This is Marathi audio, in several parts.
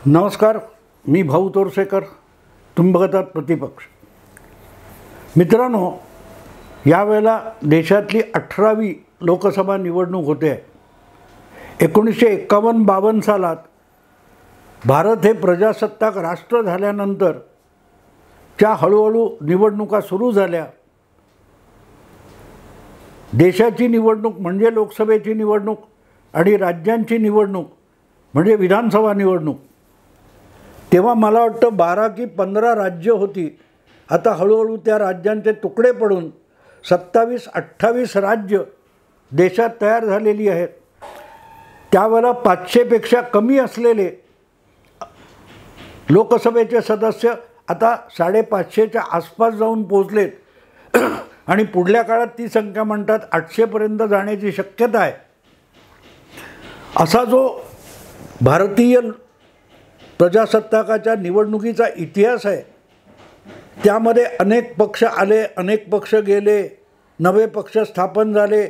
नमस्कार, मी भाऊ तोरसेकर. तुम्ही बघत आहात प्रतिपक्ष. मित्रांनो, यावेळेला देशातली 18वी लोकसभा निवडणूक होते आहे. 1951-52 सालात भारत हे प्रजासत्ताक राष्ट्र झाल्यानंतर त्या हळूहळू निवडणुका सुरू झाल्या. देशाची निवडणूक म्हणजे लोकसभेची निवडणूक आणि राज्यांची निवडणूक म्हणजे विधानसभा निवडणूक. तेव्हा मला वाटतं 12 की 15 राज्य होती. आता हळूहळू त्या राज्यांचे तुकडे पडून 27-28 राज्य देशात तयार झालेली आहेत. त्यावेळेला 500पेक्षा कमी असलेले लोकसभेचे सदस्य आता 550च्या आसपास जाऊन पोचलेत आणि पुढल्या काळात ती संख्या म्हणतात 800पर्यंत जाण्याची शक्यता आहे. असा जो भारतीय प्रजासत्ताकाच्या निवडणुकीचा इतिहास आहे, त्यामध्ये अनेक पक्ष आले, अनेक पक्ष गेले, नवे पक्ष स्थापन झाले,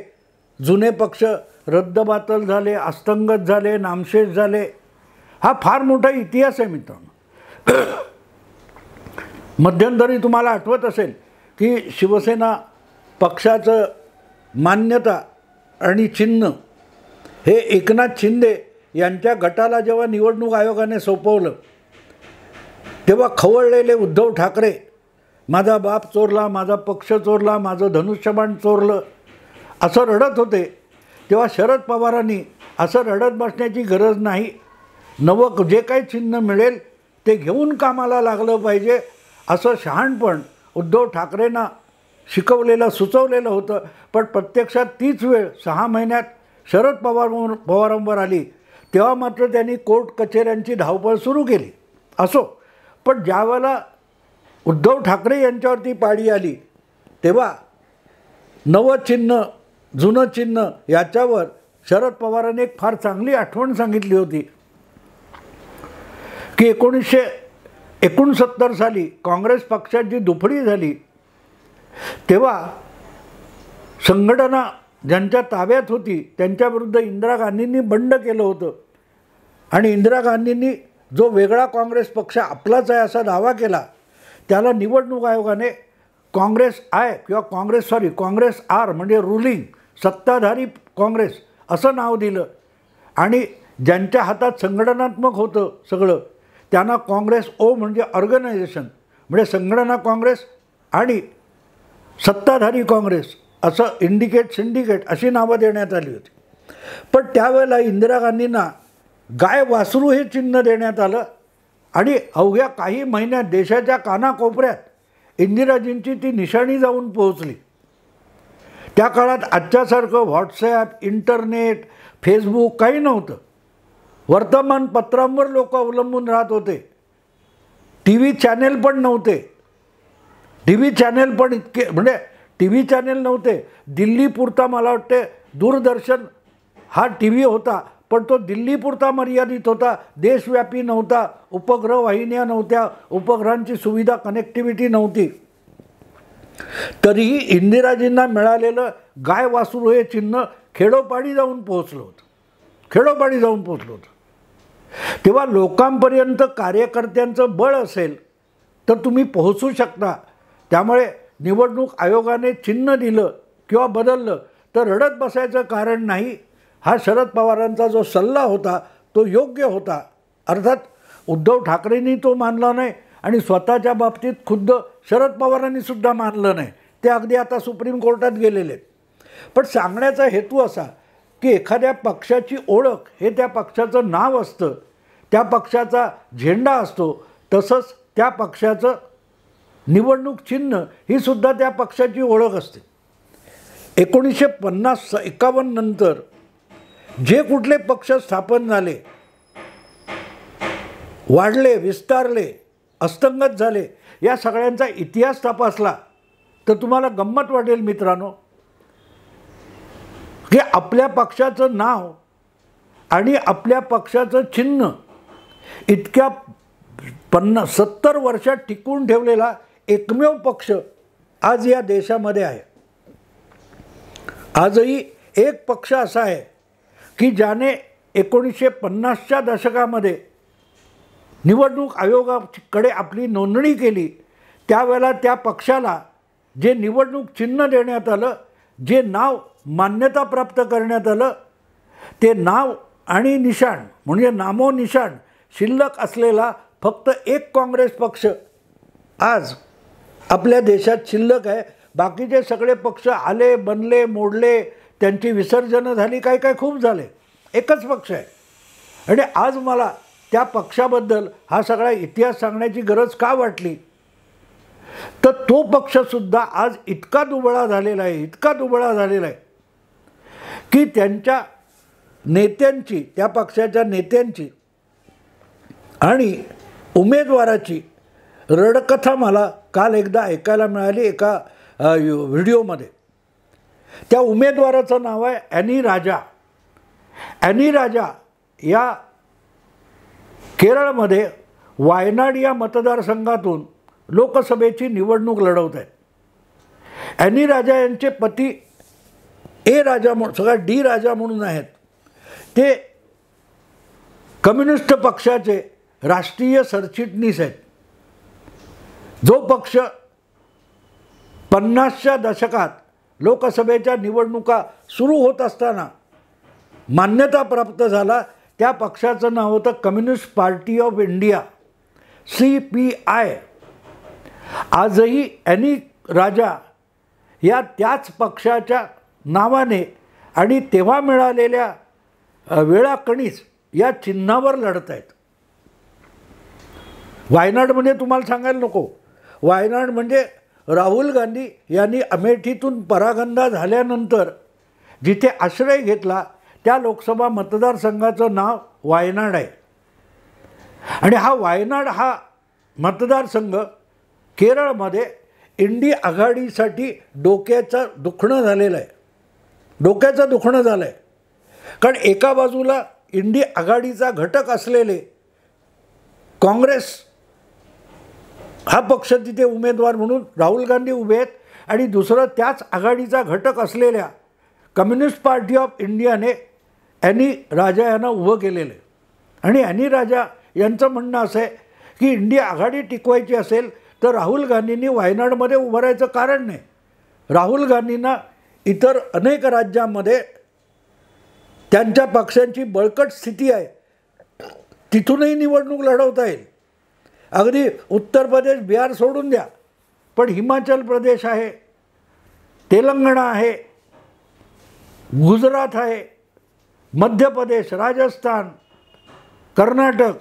जुने पक्ष रद्दबातल झाले, अस्तंगत झाले, नामशेष झाले. हा फार मोठा इतिहास आहे मित्रांनो. मध्यंतरी तुम्हाला आठवत असेल की शिवसेना पक्षाचं मान्यता आणि चिन्ह हे एकनाथ शिंदे यांच्या गटाला जेव्हा निवडणूक आयोगाने सोपवलं, तेव्हा खवळलेले उद्धव ठाकरे माझा बाप चोरला, माझा पक्ष चोरला, माझं धनुष्यबाण चोरलं असं रडत होते. तेव्हा शरद पवारांनी असं रडत बसण्याची गरज नाही, नवं जे काही चिन्ह मिळेल ते घेऊन कामाला लागलं पाहिजे असं शहाणपण उद्धव ठाकरेंना शिकवलेलं सुचवलेलं होतं. पण प्रत्यक्षात तीच वेळ 6 महिन्यात शरद पवारांवर आली. तेव्हा मात्र त्यांनी कोर्ट कचेऱ्यांची धावपळ सुरू केली. असो, पण ज्यावेळेला उद्धव ठाकरे यांच्यावरती पाळी आली तेव्हा नवं चिन्ह जुनं चिन्ह याच्यावर शरद पवारांनी एक फार चांगली आठवण सांगितली होती की 1969 साली काँग्रेस पक्षाची दुफडी झाली तेव्हा संघटना ज्यांच्या ताब्यात होती त्यांच्याविरुद्ध इंदिरा गांधींनी बंड केलं होतं आणि इंदिरा गांधींनी जो वेगळा काँग्रेस पक्ष आपलाच आहे असा दावा केला. त्याला निवडणूक आयोगाने काँग्रेस आर म्हणजे रुलिंग सत्ताधारी काँग्रेस असं नाव दिलं आणि ज्यांच्या हातात संघटनात्मक होतं सगळं त्यांना काँग्रेस ओ म्हणजे ऑर्गनायझेशन म्हणजे संघटना काँग्रेस आणि सत्ताधारी काँग्रेस असं सिंडिकेट अशी नावं देण्यात आली होती. पण त्यावेळेला इंदिरा गांधींना गाय वासरू हे चिन्ह देण्यात आलं आणि अवघ्या काही महिन्यात देशाच्या कानाकोपऱ्यात इंदिराजींची ती निशाणी जाऊन पोहोचली. त्या काळात आजच्यासारखं व्हॉट्सॲप, इंटरनेट, फेसबुक काही नव्हतं. वर्तमानपत्रांवर लोक अवलंबून राहत होते. टी व्ही चॅनेल पण नव्हते. टी व्ही चॅनेल पण इतके म्हणजे टी व्ही चॅनेल नव्हते. दिल्लीपुरता मला वाटते दूरदर्शन हा टी व्ही होता, पण तो दिल्लीपुरता मर्यादित होता, देशव्यापी नव्हता. उपग्रह वाहिन्या नव्हत्या, उपग्रहांची सुविधा कनेक्टिव्हिटी नव्हती. तरीही इंदिराजींना मिळालेलं गाय वासरू हे चिन्ह खेडोपाडी जाऊन पोहोचलं होतं. तेव्हा लोकांपर्यंत कार्यकर्त्यांचं बळ असेल तर तुम्ही पोहोचू शकता. त्यामुळे निवडणूक आयोगाने चिन्ह दिलं किंवा बदललं तर रडत बसायचं कारण नाही. हा शरद पवारांचा जो सल्ला होता तो योग्य होता. अर्थात उद्धव ठाकरेंनी तो मानला नाही आणि स्वतःच्या बाबतीत खुद्द शरद पवारांनी सुद्धा मानलं नाही. ते अगदी आता सुप्रीम कोर्टात गेलेले आहेत. पण सांगण्याचा हेतू असा की एखाद्या पक्षाची ओळख हे त्या पक्षाचं नाव असतं, त्या पक्षाचा झेंडा असतो, तसंच त्या पक्षाचं निवडणूक चिन्ह ही सुद्धा त्या पक्षाची ओळख असते. 1951 नंतर जे कुठले पक्ष स्थापन झाले, वाढले, विस्तारले, अस्तंगत झाले, या सगळ्यांचा इतिहास तपासला तर तुम्हाला गंमत वाटेल मित्रांनो की आपल्या पक्षाचं नाव आणि आपल्या पक्षाचं चिन्ह इतक्या 70 वर्षात टिकून ठेवलेला एकमेव पक्ष आज या देशामध्ये आहे. आजही एक पक्ष असा आहे की ज्याने 1950च्या दशकामध्ये निवडणूक आयोगाकडे आपली नोंदणी केली त्यावेळेला त्या पक्षाला जे निवडणूक चिन्ह देण्यात आलं, जे नाव मान्यता प्राप्त करण्यात आलं, ते नाव आणि निशाण म्हणजे नामोनिशाण शिल्लक असलेला फक्त एक काँग्रेस पक्ष आज आपल्या देशात शिल्लक आहे. बाकीचे सगळे पक्ष आले, बनले, मोडले, त्यांची विसर्जनं झाली, काय काय खूप झाले. एकच पक्ष आहे. आणि आज मला त्या पक्षाबद्दल हा सगळा इतिहास सांगण्याची गरज का वाटली, तर तो पक्षसुद्धा आज इतका दुबळा झालेला आहे, इतका दुबळा झालेला आहे की त्यांच्या नेत्यांची, त्या पक्षाच्या नेत्यांची आणि उमेदवाराची रडकथा मला काल एकदा ऐकायला मिळाली एका व्हिडिओमध्ये. त्या उमेदवाराचं नाव आहे ॲनी राजा. ॲनी राजा या केरळमध्ये वायनाड या मतदारसंघातून लोकसभेची निवडणूक लढवत आहेत. ॲनी राजा यांचे पती ए राजा म्हणून, सगळा डी राजा म्हणून आहेत. ते कम्युनिस्ट पक्षाचे राष्ट्रीय सरचिटणीस आहेत. जो पक्ष 50च्या दशकात लोकसभेच्या निवडणुका सुरू होत असताना मान्यता प्राप्त झाला, त्या पक्षाचं नाव होतं communist party of India, CPI. आजही ॲनी राजा या त्याच पक्षाच्या नावाने आणि तेव्हा मिळालेल्या वेळाकणीच या चिन्हावर लढत आहेत. वायनाड म्हणजे तुम्हाला सांगायला नको, वायनाड म्हणजे राहुल गांधी यांनी अमेठीतून परागंदा झाल्यानंतर जिथे आश्रय घेतला त्या लोकसभा मतदारसंघाचं नाव वायनाड आहे. आणि हा वायनाड हा मतदारसंघ केरळमध्ये इंडी आघाडीसाठी डोक्याचं दुखणं झालेलं आहे. डोक्याचं दुखणं झालं आहे. कारण एका बाजूला इंडी आघाडीचा घटक असलेले काँग्रेस हा पक्ष तिथे उमेदवार म्हणून राहुल गांधी उभे आहेत आणि दुसरं त्याच आघाडीचा घटक असलेल्या कम्युनिस्ट पार्टी ऑफ इंडियाने ॲनी राजा यांना उभं केलेलं आहे. आणि ॲनी राजा यांचं म्हणणं असं आहे की इंडिया आघाडी टिकवायची असेल तर राहुल गांधींनी वायनाडमध्ये उभं राहायचं कारण नाही. राहुल गांधींना इतर अनेक राज्यांमध्ये त्यांच्या पक्षांची बळकट स्थिती आहे, तिथूनही निवडणूक लढवता येईल. अगदी उत्तर प्रदेश, बिहार सोडून द्या, पण हिमाचल प्रदेश आहे, तेलंगणा आहे, गुजरात आहे, मध्य प्रदेश, राजस्थान, कर्नाटक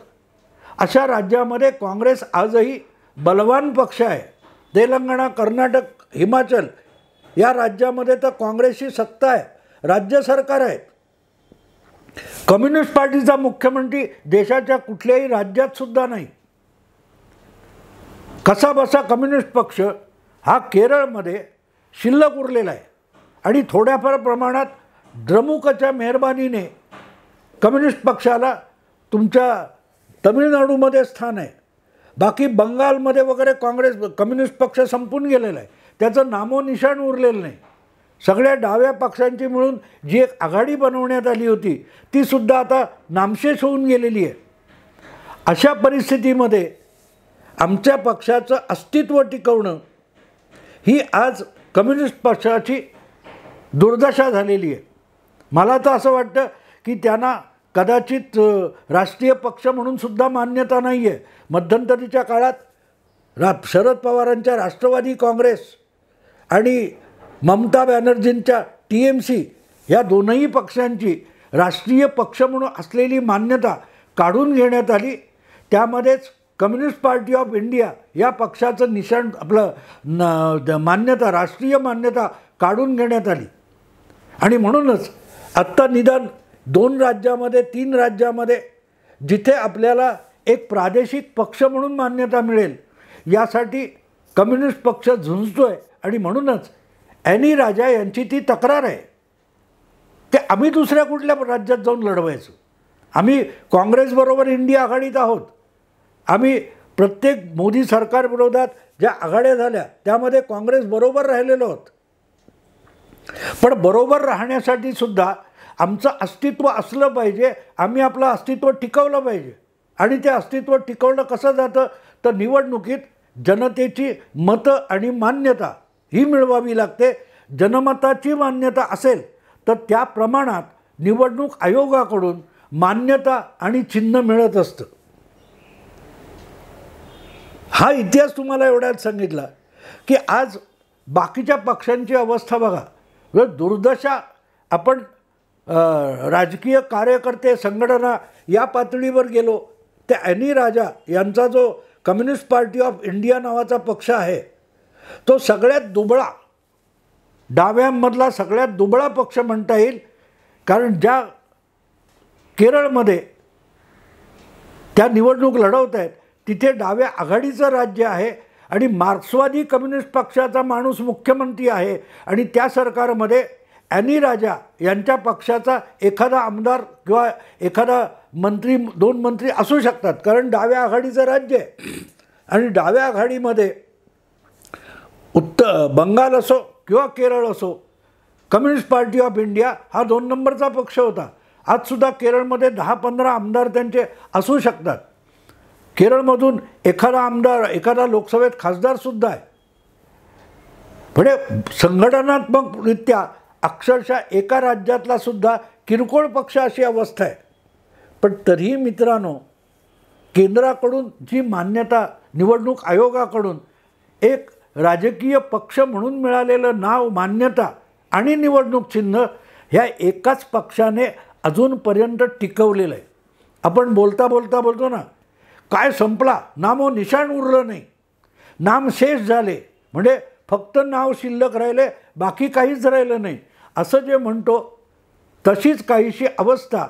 अशा राज्यामध्ये काँग्रेस आजही बलवान पक्ष आहे. तेलंगणा, कर्नाटक, हिमाचल या राज्यामध्ये तर काँग्रेसची सत्ता आहे, राज्य सरकार आहेत. कम्युनिस्ट पार्टीचा मुख्यमंत्री देशाच्या कुठल्याही राज्यात सुद्धा नाही. कसा बसा कम्युनिस्ट पक्ष हा केरळमध्ये शिल्लक उरलेला आहे. आणि थोड्याफार प्रमाणात द्रमुकच्या मेहरबानीने कम्युनिस्ट पक्षाला तुमच्या तमिळनाडूमध्ये स्थान आहे. बाकी बंगालमध्ये वगैरे कम्युनिस्ट पक्ष संपून गेलेला आहे, त्याचं नामोनिशाण उरलेलं नाही. सगळ्या डाव्या पक्षांची मिळून जी एक आघाडी बनवण्यात आली होती तीसुद्धा आता नामशेष होऊन गेलेली आहे. अशा परिस्थितीमध्ये आमच्या पक्षाचं अस्तित्व टिकवणं ही आज कम्युनिस्ट पक्षाची दुर्दशा झालेली आहे. मला तर असं वाटतं की त्यांना कदाचित राष्ट्रीय पक्ष म्हणून सुद्धा मान्यता नाही आहे. मध्यंतरीच्या काळात शरद पवारांच्या राष्ट्रवादी काँग्रेस आणि ममता बॅनर्जींच्या TMC या दोनही पक्षांची राष्ट्रीय पक्ष म्हणून असलेली मान्यता काढून घेण्यात आली. त्यामध्येच कम्युनिस्ट पार्टी ऑफ इंडिया या पक्षाचं निशाण आपलं मान्यता, राष्ट्रीय मान्यता काढून घेण्यात आली. आणि म्हणूनच आत्ता निदान 2 राज्यामध्ये 3 राज्यामध्ये जिथे आपल्याला एक प्रादेशिक पक्ष म्हणून मान्यता मिळेल यासाठी कम्युनिस्ट पक्ष झुंजतो आहे. आणि म्हणूनच ॲनी राजा यांची ती तक्रार आहे की आम्ही दुसऱ्या कुठल्या राज्यात जाऊन लढवायचं. आम्ही काँग्रेसबरोबर इंडिया आघाडीत आहोत. आम्ही प्रत्येक मोदी सरकारविरोधात ज्या आघाड्या झाल्या त्यामध्ये काँग्रेस बरोबर राहिलेलो आहोत. पण बरोबर राहण्यासाठी सुद्धा आमचं अस्तित्व असलं पाहिजे, आम्ही आपलं अस्तित्व टिकवलं पाहिजे. आणि ते अस्तित्व टिकवलं कसं जातं तर निवडणुकीत जनतेची मतं आणि मान्यता ही मिळवावी लागते. जनमताची मान्यता असेल तर त्या प्रमाणात निवडणूक आयोगाकडून मान्यता आणि चिन्ह मिळत असतं. हा इतिहास तुम्हाला एवढ्यात सांगितला की आज बाकीच्या पक्षांची अवस्था बघा. दुर्दशा आपण राजकीय कार्यकर्ते संघटना या पातळीवर गेलो ते ॲनी राजा यांचा जो कम्युनिस्ट पार्टी ऑफ इंडिया नावाचा पक्ष आहे तो सगळ्यात दुबळा, डाव्यांमधला सगळ्यात दुबळा पक्ष म्हणता येईल. कारण ज्या केरळमध्ये त्या निवडणूक लढवत आहेत तिथे डाव्या आघाडीचं राज्य आहे आणि मार्क्सवादी कम्युनिस्ट पक्षाचा माणूस मुख्यमंत्री आहे आणि त्या सरकारमध्ये ॲनी राजा यांच्या पक्षाचा एखादा आमदार किंवा एखादा मंत्री, 2 मंत्री असू शकतात कारण डाव्या आघाडीचं राज्य आहे. आणि डाव्या आघाडीमध्ये बंगाल असो किंवा केरळ असो, कम्युनिस्ट पार्टी ऑफ इंडिया हा 2 नंबरचा पक्ष होता. आजसुद्धा केरळमध्ये 10-15 आमदार त्यांचे असू शकतात. केरळमधून एखादा आमदार, एखादा लोकसभेत खासदारसुद्धा आहे. म्हणजे संघटनात्मकरित्या अक्षरशः एका राज्यातला सुद्धा किरकोळ पक्ष अशी अवस्था आहे. पण तरीही मित्रांनो, केंद्राकडून जी मान्यता, निवडणूक आयोगाकडून एक राजकीय पक्ष म्हणून मिळालेलं नाव, मान्यता आणि निवडणूक चिन्ह ह्या एकाच पक्षाने अजूनपर्यंत टिकवलेलं आहे. आपण बोलतो ना, काय संपला, नामो निशाण उरलं नाही, नामशेष झाले, म्हणजे फक्त नाव शिल्लक राहिले, बाकी काहीच राहिलं नाही असं जे म्हणतो तशीच काहीशी अवस्था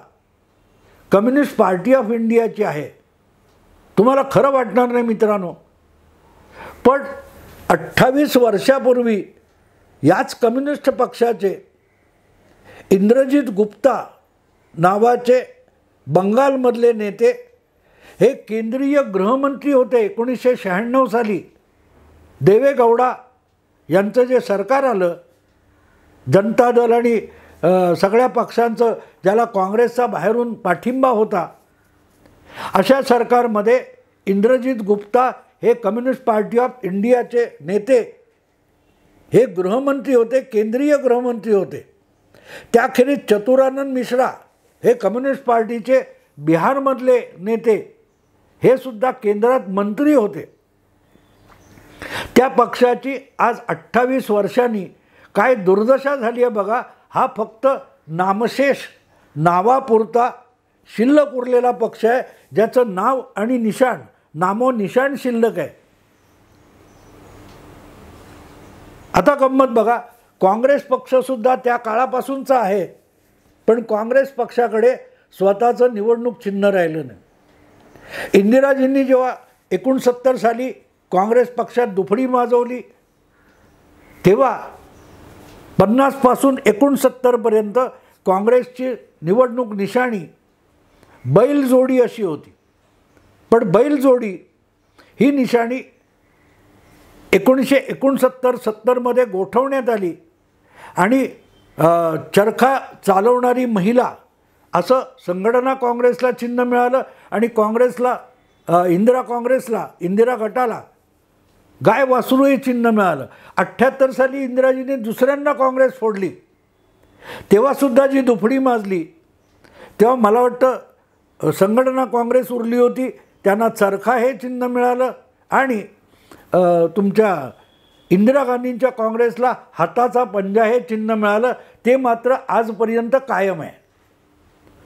कम्युनिस्ट पार्टी ऑफ इंडियाची आहे. तुम्हाला खरं वाटणार नाही मित्रांनो, पण 28 वर्षापूर्वी याच कम्युनिस्ट पक्षाचे इंद्रजित गुप्ता नावाचे बंगालमधले नेते हे केंद्रीय गृहमंत्री होते. 1996 साली देवेगौडा यांचं जे सरकार आलं, जनता दल आणि सगळ्या पक्षांचं, ज्याला काँग्रेसचा बाहेरून पाठिंबा होता, अशा सरकारमध्ये इंद्रजित गुप्ता हे कम्युनिस्ट पार्टी ऑफ इंडियाचे नेते, हे गृहमंत्री होते, केंद्रीय गृहमंत्री होते. त्याखेरीज चतुरानंद मिश्रा हे कम्युनिस्ट पार्टीचे बिहारमधले नेते, हे सुद्धा केंद्रात मंत्री होते. त्या पक्षाची आज 28 वर्षांनी काय दुर्दशा झाली आहे बघा. हा फक्त नामशेष, नावापुरता शिल्लक उरलेला पक्ष आहे, ज्याचं नाव आणि निशाण, नामोनिशाण शिल्लक आहे. आता गंमत बघा, काँग्रेस पक्षसुद्धा त्या काळापासूनचा आहे, पण काँग्रेस पक्षाकडे स्वतःचं निवडणूक चिन्ह राहिलं नाही. इंदिराजींनी जेव्हा 69 साली काँग्रेस पक्षात दुफडी माजवली तेव्हा 50 पासून 69 पर्यंत काँग्रेसची निवडणूक निशाणी बैलजोडी अशी होती. पण बैलजोडी ही निशाणी 1969-70 मध्ये गोठवण्यात आली आणि चरखा चालवणारी महिला असं संघटना काँग्रेसला चिन्ह मिळालं आणि काँग्रेसला, इंदिरा गटाला गाय वासरू हे चिन्ह मिळालं. 78 साली इंदिराजींनी दुसऱ्यांदा काँग्रेस फोडली, तेव्हासुद्धा जी दुफडी माजली तेव्हा मला वाटतं संघटना काँग्रेस उरली होती, त्यांना चरखा हे चिन्ह मिळालं आणि तुमच्या इंदिरा गांधींच्या काँग्रेसला हाताचा पंजा हे चिन्ह मिळालं. ते मात्र आजपर्यंत कायम आहे.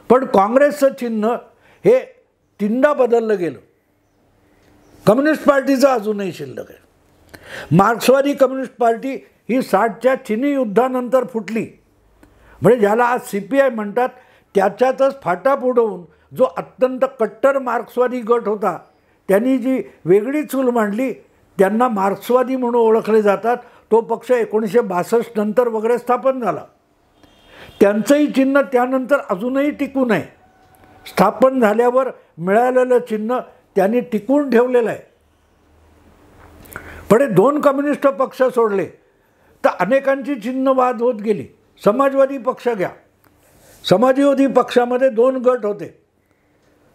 पण काँग्रेसचं चिन्ह हे 3दा बदललं गेलं. कम्युनिस्ट पार्टीचं अजूनही शिल्लक आहे. मार्क्सवादी कम्युनिस्ट पार्टी ही 60च्या चिनी युद्धानंतर फुटली, म्हणजे ज्याला आज CPI म्हणतात, त्याच्यातच फाटा फुटवून जो अत्यंत कट्टर मार्क्सवादी गट होता त्यांनी जी वेगळी चूल मांडली, त्यांना मार्क्सवादी म्हणून ओळखले जातात. तो पक्ष 1962 नंतर वगैरे स्थापन झाला. त्यांचंही चिन्ह त्यानंतर अजूनही टिकून आहे. स्थापन झाल्यावर मिळालेलं चिन्ह त्यांनी टिकून ठेवलेलं आहे. पण 2 कम्युनिस्ट पक्ष सोडले तर अनेकांची चिन्ह वाद होत गेली. समाजवादी पक्ष घ्या, समाजवादी पक्षामध्ये 2 गट होते.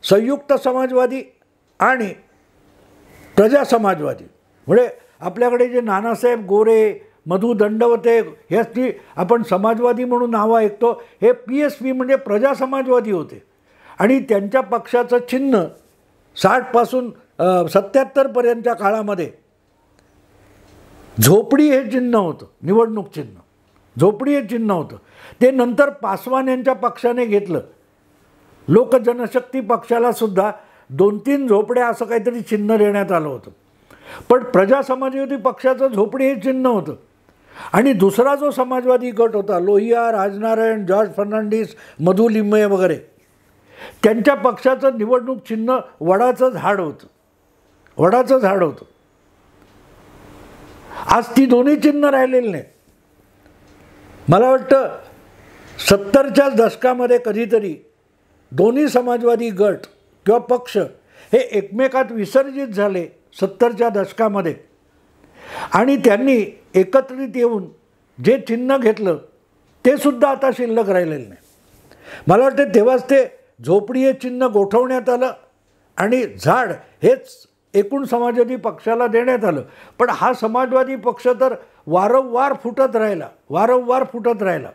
संयुक्त समाजवादी आणि प्रजा समाजवादी. म्हणजे आपल्याकडे जे नानासाहेब गोरे, मधु दंडवते ह्याची आपण समाजवादी म्हणून नावं ऐकतो, हे PSP म्हणजे प्रजा समाजवादी होते. आणि त्यांच्या पक्षाचं चिन्ह 60पासून 77पर्यंतच्या काळामध्ये झोपडी हे चिन्ह होतं, निवडणूक चिन्ह. झोपडी हे चिन्ह होतं. ते नंतर पासवान यांच्या पक्षाने घेतलं. लोकजनशक्ती पक्षाला सुद्धा 2-3 झोपड्या असं काहीतरी चिन्ह देण्यात आलं होतं. पण प्रजा समाजवादी पक्षाचं झोपडी हे चिन्ह होतं. आणि दुसरा जो समाजवादी गट होता, लोहिया, राजनारायण, जॉर्ज फर्नांडिस, मधु लिमये वगैरे, त्यांच्या पक्षाचं निवडणूक चिन्ह वडाचं झाड होतं. वडाचं झाड होतं. आज ती दोन्ही चिन्ह राहिलेली नाही. मला वाटतं 70च्या दशकामध्ये कधीतरी दोन्ही समाजवादी गट किंवा पक्ष हे एकमेकात विसर्जित झाले 70च्या दशकामध्ये. आणि त्यांनी एकत्रित येऊन जे चिन्ह घेतलं ते सुद्धा आता शिल्लक राहिलेलं नाही. मला वाटतं तेव्हाच ते झोपडी हे चिन्ह गोठवण्यात आलं आणि झाड हेच एकूण समाजवादी पक्षाला देण्यात आलं. पण हा समाजवादी पक्ष तर वारंवार फुटत राहिला.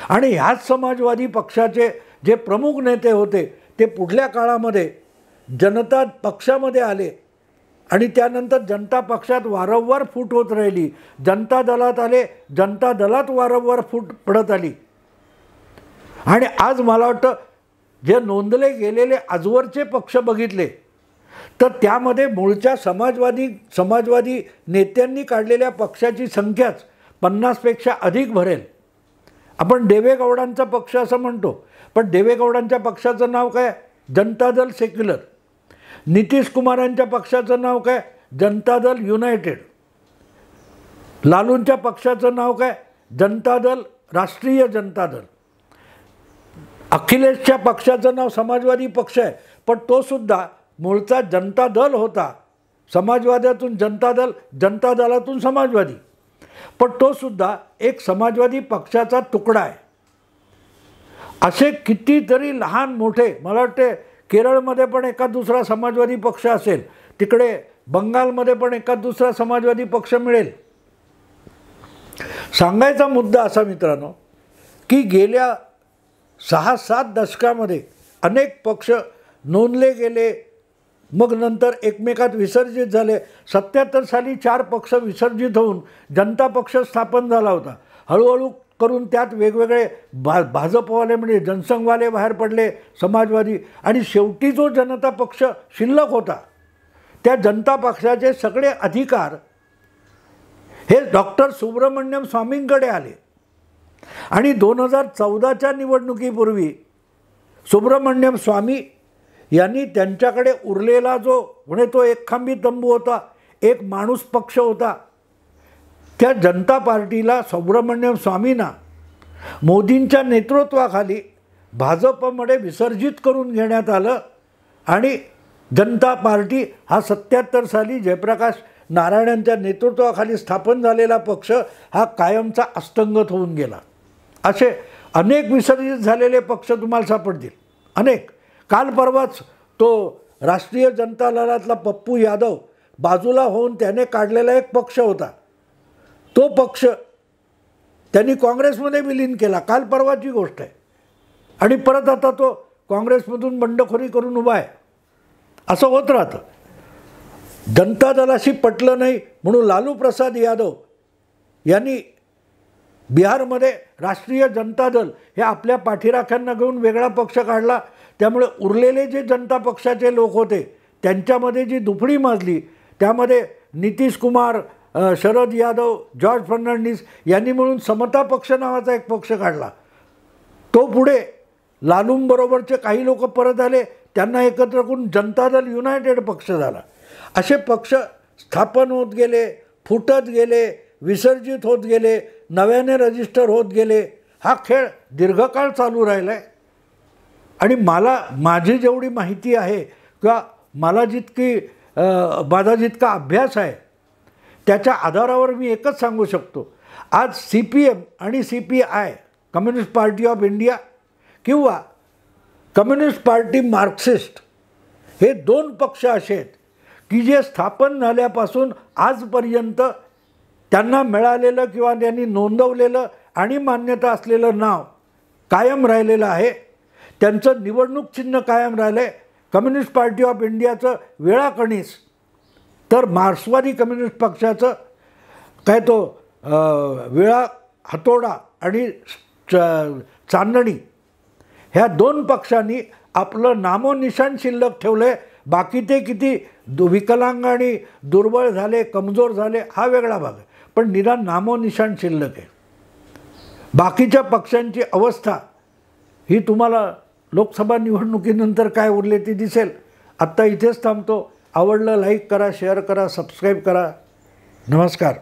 आणि ह्याच समाजवादी पक्षाचे जे प्रमुख नेते होते ते पुढल्या काळामध्ये जनता पक्षामध्ये आले आणि त्यानंतर जनता पक्षात वारंवार फूट होत राहिली. जनता दलात आले, जनता दलात वारंवार फूट पडत आली. आणि आज मला वाटतं जे नोंदले गेलेले आजवरचे पक्ष बघितले तर त्यामध्ये मूळच्या समाजवादी नेत्यांनी काढलेल्या पक्षाची संख्याच 50पेक्षा अधिक भरेल. आपण देवेगौडांचा पक्ष असं म्हणतो, पण देवेगौडांच्या पक्षाचं नाव काय? जनता दल सेक्युलर. नितीश कुमारांच्या पक्षाचं नाव काय? जनता दल युनायटेड. लालूंच्या पक्षाचं नाव काय? जनता दल, राष्ट्रीय जनता दल. अखिलेशच्या पक्षाचं नाव समाजवादी पक्ष आहे, पण तो सुद्धा मूळचा जनता दल होता. समाजवादातून जनता दल, जनता दलातून समाजवादी, पण तो सुद्धा एक समाजवादी पक्षाचा तुकडा आहे. असे कितीतरी लहान मोठे, मला वाटते केरळमध्ये पण एखाद दुसरा समाजवादी पक्ष असेल, तिकडे बंगालमध्ये पण एखाद दुसरा समाजवादी पक्ष मिळेल. सांगायचा मुद्दा असा मित्रांनो की गेल्या 6-7 दशकामध्ये अनेक पक्ष नोंदले गेले, मग नंतर एकमेकात विसर्जित झाले. 77 साली 4 पक्ष विसर्जित होऊन जनता पक्ष स्थापन झाला होता. हळूहळू करून त्यात वेगवेगळे भाजपवाले म्हणजे जनसंघवाले बाहेर पडले, समाजवादी, आणि शेवटी जो जनता पक्ष शिल्लक होता त्या जनता पक्षाचे सगळे अधिकार हे डॉक्टर सुब्रमण्यम स्वामींकडे आले. आणि 2014च्या निवडणुकीपूर्वी सुब्रमण्यम स्वामी यांनी त्यांच्याकडे उरलेला जो म्हणजे तो एकखांबी तंबू होता, एक माणूस पक्ष होता, त्या जनता पार्टीला सुब्रमण्यम स्वामींना मोदींच्या नेतृत्वाखाली भाजपमध्ये विसर्जित करून घेण्यात आलं. आणि जनता पार्टी हा 77 साली जयप्रकाश नारायणांच्या नेतृत्वाखाली स्थापन झालेला पक्ष हा कायमचा अस्तंगत होऊन गेला. असे अनेक विसर्जित झालेले पक्ष तुम्हाला सापडतील, अनेक. काल परवाच तो राष्ट्रीय जनता दलातला पप्पू यादव बाजूला होऊन त्याने काढलेला एक पक्ष होता, तो पक्ष त्यांनी काँग्रेसमध्ये विलीन केला. काल परवाची गोष्ट आहे. आणि परत आता तो काँग्रेसमधून बंडखोरी करून उभा आहे. असं होत राहतं. जनता दलाशी पटलं नाही म्हणून लालू प्रसाद यादव यांनी बिहारमध्ये राष्ट्रीय जनता दल हे आपल्या पाठीराख्यांना घेऊन वेगळा पक्ष काढला. त्यामुळे उरलेले जे जनता पक्षाचे लोक होते त्यांच्यामध्ये जी दुफडी माजली, त्यामध्ये नितीश कुमार, शरद यादव, जॉर्ज फर्नांडिस यांनी मिळून समता पक्ष नावाचा एक पक्ष काढला. तो पुढे लालूंबरोबरचे काही लोक परत आले, त्यांना एकत्र करून जनता दल युनायटेड पक्ष झाला. असे पक्ष स्थापन होत गेले, फुटत गेले, विसर्जित होत गेले, नव्याने रजिस्टर होत गेले. हा खेळ दीर्घकाळ चालू राहिला आहे. आणि माझी जेवढी माहिती आहे किंवा माझा जितका अभ्यास आहे त्याच्या आधारावर मी एकच सांगू शकतो, आज CPM आणि CPI, communist party of India, किंवा कम्युनिस्ट पार्टी, मार्क्सिस्ट हे दोन पक्ष असे आहेत की जे स्थापन झाल्यापासून आजपर्यंत त्यांना मिळालेलं किंवा त्यांनी नोंदवलेलं आणि मान्यता असलेलं नाव कायम राहिलेलं आहे. त्यांचं निवडणूक चिन्ह कायम राहिलं आहे. कम्युनिस्ट पार्टी ऑफ इंडियाचं वेळा कणीस, तर मार्क्सवादी कम्युनिस्ट पक्षाचं काय तो वेळा, हातोडा आणि चांदणी, ह्या दोन पक्षांनी आपलं नामोनिशाण शिल्लक ठेवलं आहे. बाकी ते किती विकलांग आणि दुर्बळ झाले, कमजोर झाले हा वेगळा भाग आहे, पण निदान नामोनिशाण शिल्लक आहे. बाकीच्या पक्षांची अवस्था ही तुम्हाला लोकसभा निवडणुकीनंतर काय उरले ती दिसेल. आत्ता इथेच थांबतो. आवडलं लाईक करा, शेअर करा, सबस्क्राईब करा. नमस्कार.